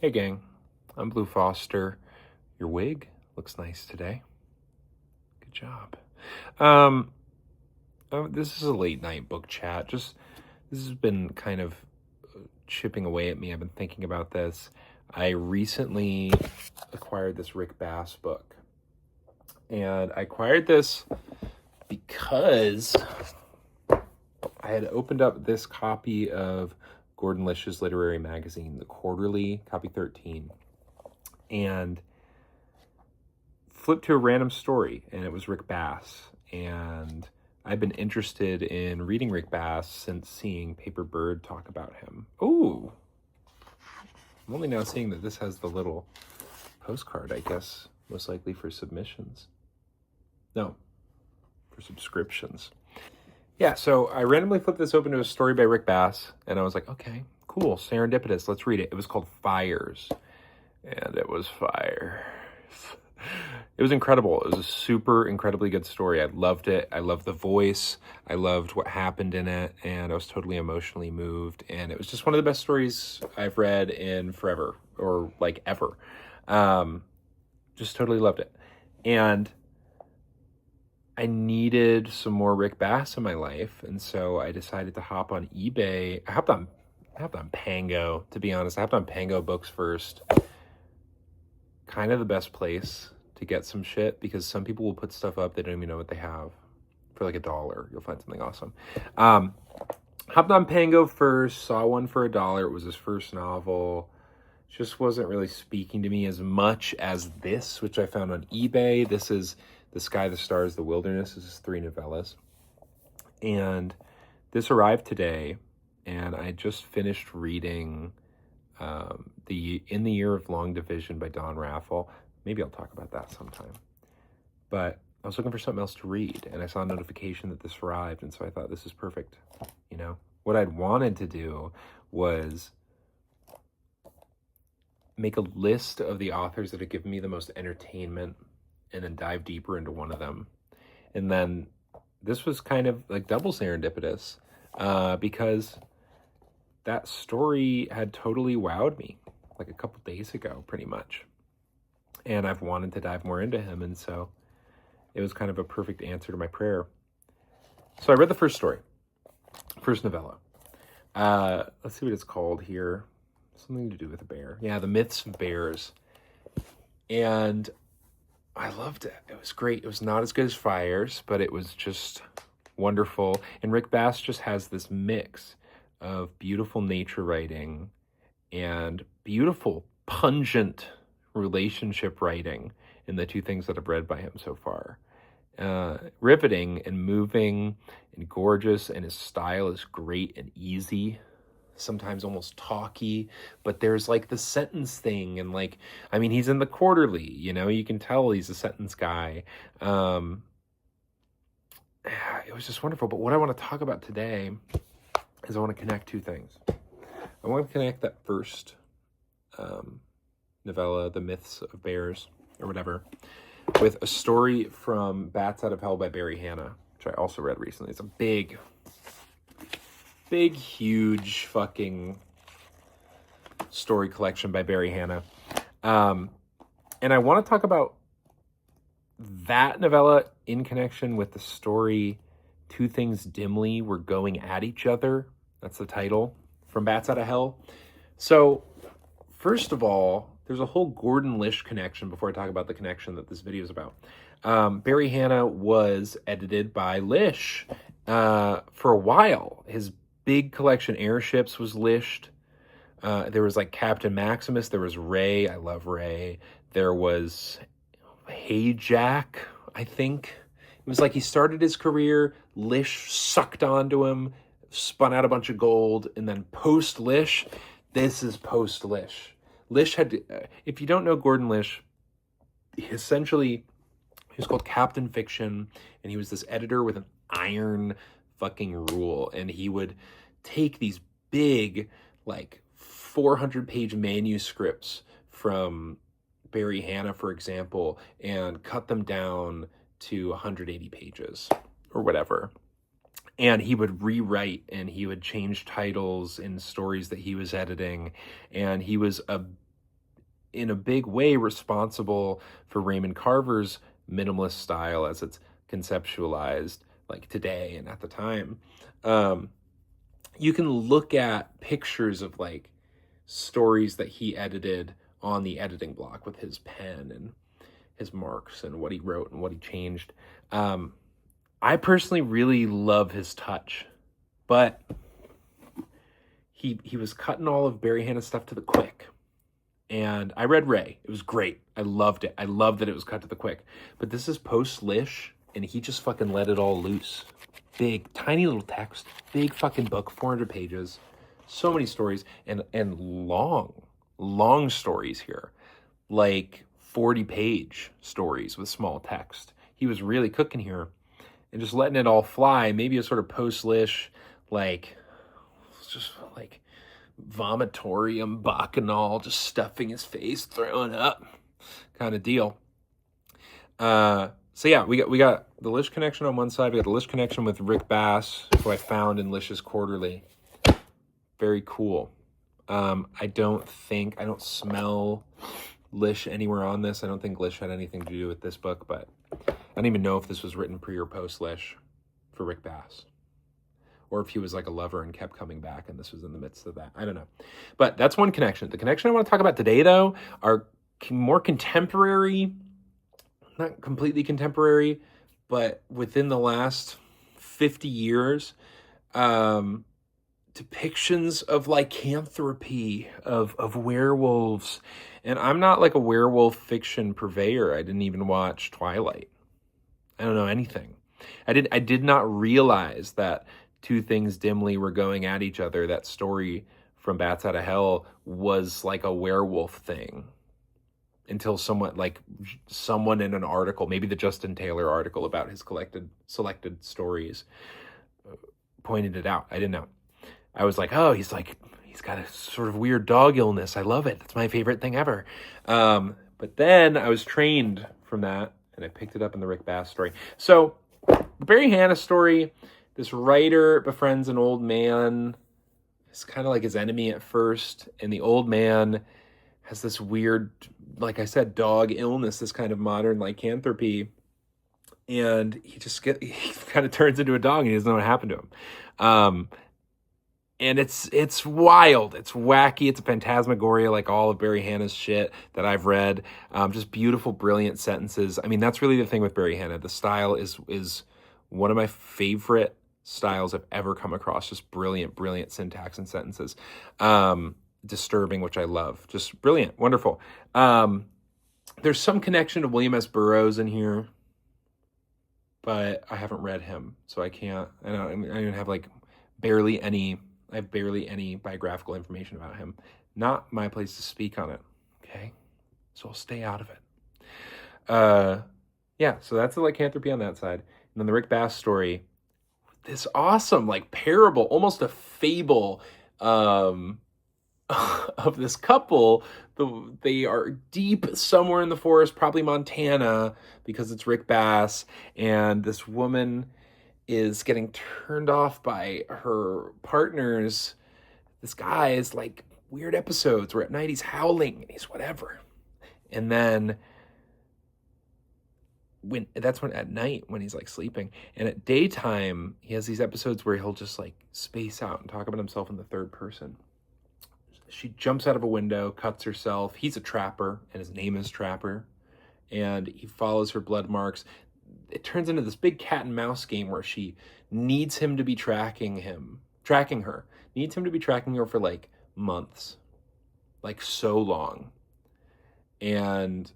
Hey gang, I'm Blue Foster. Your wig looks nice today. Good job. Um, this is a late night book chat. This has been kind of chipping away at me. I've been thinking about this. I recently acquired this Rick Bass book. And I acquired this because I had opened up this copy of Gordon Lish's literary magazine, The Quarterly, copy 13. And flipped to a random story, and it was Rick Bass. And I've been interested in reading Rick Bass since seeing Paper Bird talk about him. Ooh! I'm only now seeing that this has the little postcard, I guess, most likely for submissions. No, for subscriptions. Yeah, so I randomly flipped this open to a story by Rick Bass, and I was like, okay, cool, serendipitous, let's read it. It was called Fires, and it was fire. It was incredible. It was a super incredibly good story. I loved it. I loved the voice. I loved what happened in it, and I was totally emotionally moved. And it was just one of the best stories I've read in forever, or like ever. Just totally loved it. And I needed some more Rick Bass in my life, and so I decided to hop on eBay. I hopped on Pango, to be honest. I hopped on Pango Books first. Kind of the best place to get some shit, because some people will put stuff up they don't even know what they have for like $1. You'll find something awesome. Hopped on Pango first, saw one for $1. It was his first novel. Just wasn't really speaking to me as much as this, which I found on eBay. This is The Sky, the Stars, the Wilderness. This is 3 novellas. And this arrived today, and I just finished reading In the Year of Long Division by Don Raffel. Maybe I'll talk about that sometime. But I was looking for something else to read, and I saw a notification that this arrived, and so I thought, this is perfect. You know, what I'd wanted to do was make a list of the authors that have given me the most entertainment, and then dive deeper into one of them. And then this was kind of like double serendipitous, because that story had totally wowed me like a couple days ago, pretty much. And I've wanted to dive more into him, and so it was kind of a perfect answer to my prayer. So I read the first story, first novella. Let's see what it's called here. Something to do with a bear. Yeah, The Myths of Bears. And I loved it. It was great. It was not as good as Fires, but it was just wonderful. And Rick Bass just has this mix of beautiful nature writing and beautiful, pungent relationship writing in the two things that I've read by him so far. Riveting and moving and gorgeous, and his style is great and easy, sometimes almost talky, but there's like the sentence thing, and like, I mean, he's in the Quarterly, you know, you can tell he's a sentence guy. It was just wonderful. But what I want to talk about today is I want to connect two things. I want to connect that first novella, The Myths of Bears, or whatever, with a story from Bats Out of Hell by Barry Hannah, which I also read recently. It's a big, huge fucking story collection by Barry Hannah. And I want to talk about that novella in connection with the story Two Things Dimly Were Going at Each Other. That's the title, from Bats Out of Hell. So, first of all, there's a whole Gordon Lish connection before I talk about the connection that this video is about. Barry Hannah was edited by Lish for a while. His big collection, Airships, was Lished. There was like Captain Maximus. There was Ray. I love Ray. There was Hey Jack, I think. It was like he started his career, Lish sucked onto him, spun out a bunch of gold, and then post-Lish, this is post-Lish. Lish had, if you don't know Gordon Lish, essentially, he was called Captain Fiction, and he was this editor with an iron fucking rule, and he would take these big, like, 400-page manuscripts from Barry Hannah, for example, and cut them down to 180 pages, or whatever. And he would rewrite, and he would change titles in stories that he was editing, and he was a in a big way responsible for Raymond Carver's minimalist style as it's conceptualized like today and at the time. You can look at pictures of like stories that he edited on the editing block with his pen and his marks and what he wrote and what he changed. I personally really love his touch, but he was cutting all of Barry Hanna's stuff to the quick. And I read Ray. It was great. I loved it. I loved that it was cut to the quick. But this is post Lish, and he just fucking let it all loose. Big, tiny little text, big fucking book, 400 pages, so many stories, and long stories here, like 40-page stories with small text. He was really cooking here, and just letting it all fly. Maybe a sort of post-Lish, like, just like vomitorium bacchanal, just stuffing his face, throwing up kind of deal. So yeah, we got the Lish connection on one side. We got the Lish connection with Rick Bass, who I found in Lish's Quarterly. Very cool. I don't smell Lish anywhere on this. I don't think Lish had anything to do with this book, but I don't even know if this was written pre or post Lish for Rick Bass, or if he was like a lover and kept coming back and this was in the midst of that. I don't know. But that's one connection. The connection I want to talk about today, though, are more contemporary, not completely contemporary, but within the last 50 years, depictions of lycanthropy, of werewolves. And I'm not like a werewolf fiction purveyor. I didn't even watch Twilight. I don't know anything. I did not realize that two things dimly were going at each other. That story from Bats Out of Hell was like a werewolf thing until someone in an article, maybe the Justin Taylor article about his selected stories, pointed it out. I didn't know. I was like, oh, he's got a sort of weird dog illness. I love it. It's my favorite thing ever. But then I was trained from that, and I picked it up in the Rick Bass story. So the Barry Hanna story, this writer befriends an old man. It's kind of like his enemy at first, and the old man has this weird, like I said, dog illness, this kind of modern lycanthropy, and he kind of turns into a dog, and he doesn't know what happened to him. And it's wild, it's wacky, it's a phantasmagoria like all of Barry Hanna's shit that I've read. Just beautiful, brilliant sentences. I mean, that's really the thing with Barry Hanna. The style is one of my favorite styles I've ever come across. Just brilliant syntax and sentences. Disturbing, which I love. Just brilliant, wonderful. There's some connection to William S. Burroughs in here, but I haven't read him, so I can't. I don't have barely any biographical information about him. Not my place to speak on it. Okay, so I'll stay out of it. Yeah, so that's the lycanthropy on that side, and then the Rick Bass story. This awesome parable, almost a fable. Of this couple. They are deep somewhere in the forest, probably Montana, because it's Rick Bass, and this woman is getting turned off by her partners. This guy is weird episodes where at night he's howling and he's whatever. And then that's when at night when he's sleeping, and at daytime he has these episodes where he'll just space out and talk about himself in the third person. She jumps out of a window, cuts herself. He's a trapper, and his name is Trapper. And he follows her blood marks. It turns into this big cat and mouse game where she needs him to be tracking her. Needs him to be tracking her for months. So long. And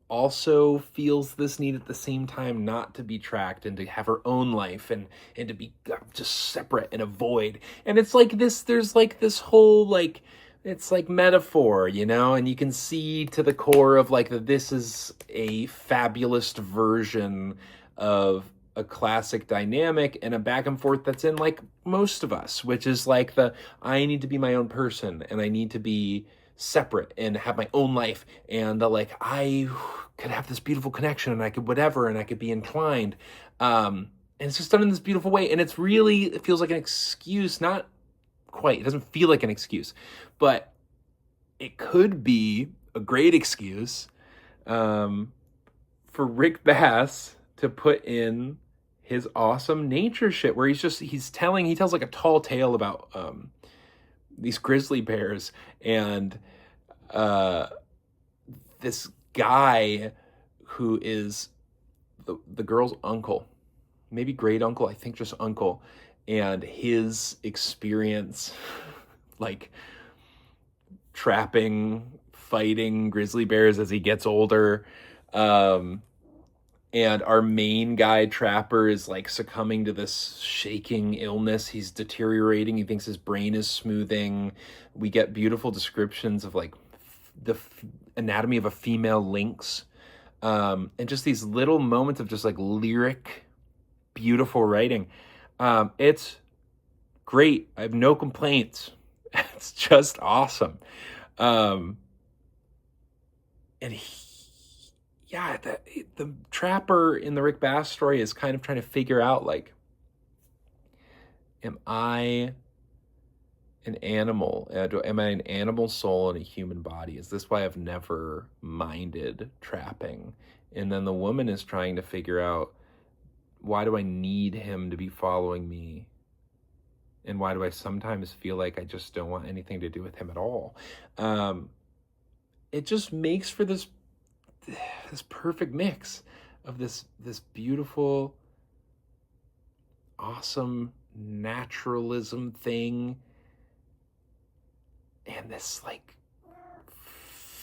also feels this need at the same time not to be tracked and to have her own life and to be just separate and avoid. And it's there's this whole it's metaphor, and you can see to the core of that this is a fabulous version of a classic dynamic and a back and forth that's in most of us, which is I need to be my own person and I need to be separate and have my own life, and I could have this beautiful connection and I could whatever and I could be inclined, and it's just done in this beautiful way, and it feels like an excuse, not quite, it doesn't feel like an excuse, but it could be a great excuse for Rick Bass to put in his awesome nature shit where he tells like a tall tale about these grizzly bears and this guy who is the girl's uncle, maybe great uncle, I think just uncle, and his experience like trapping, fighting grizzly bears as he gets older. And our main guy trapper is like succumbing to this shaking illness. He's deteriorating. He thinks his brain is smoothing. We get beautiful descriptions of like the anatomy of a female lynx. And just these little moments of just like lyric, beautiful writing. It's great. I have no complaints. It's just awesome. And the trapper in the Rick Bass story is kind of trying to figure out, like, am I an animal? Am I an animal soul in a human body? Is this why I've never minded trapping? And then the woman is trying to figure out, why do I need him to be following me? And why do I sometimes feel like I just don't want anything to do with him at all? It just makes for this perfect mix of this beautiful, awesome naturalism thing and this like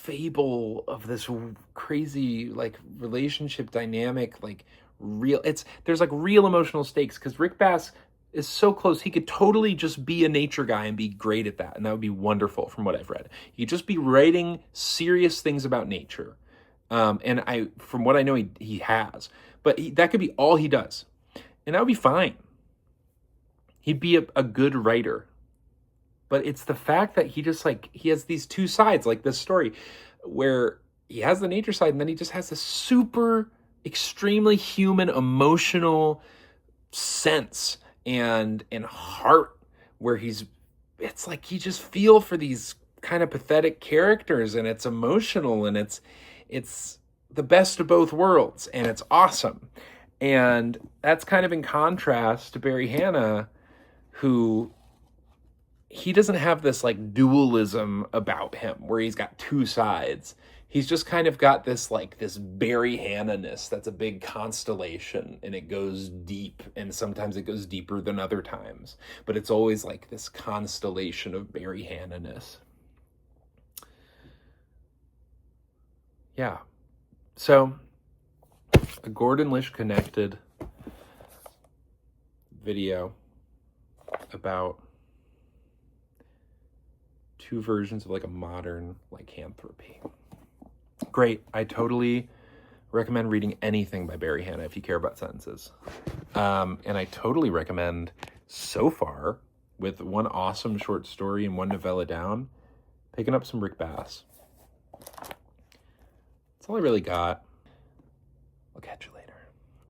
fable of this crazy like relationship dynamic, like there's like real emotional stakes because Rick Bass is so close. He could totally just be a nature guy and be great at that, and that would be wonderful from what I've read. He could just be writing serious things about nature. And from what I know, he has. But that could be all he does. And that would be fine. He'd be a good writer. But it's the fact that he just like, he has these two sides, like this story, where he has the nature side, and then he just has this super, extremely human, emotional sense and heart, where it's like you just feel for these kind of pathetic characters, and it's emotional, and it's the best of both worlds, and it's awesome. And that's kind of in contrast to Barry Hannah, who he doesn't have this like dualism about him where he's got two sides. He's just kind of got this like this Barry Hannah-ness that's a big constellation, and it goes deep, and sometimes it goes deeper than other times, but it's always like this constellation of Barry Hannah-ness. Yeah. So, a Gordon Lish connected video about two versions of like a modern lycanthropy. Great. I totally recommend reading anything by Barry Hannah if you care about sentences. And I totally recommend, so far, with one awesome short story and one novella down, picking up some Rick Bass. That's all I really got. I'll catch you later.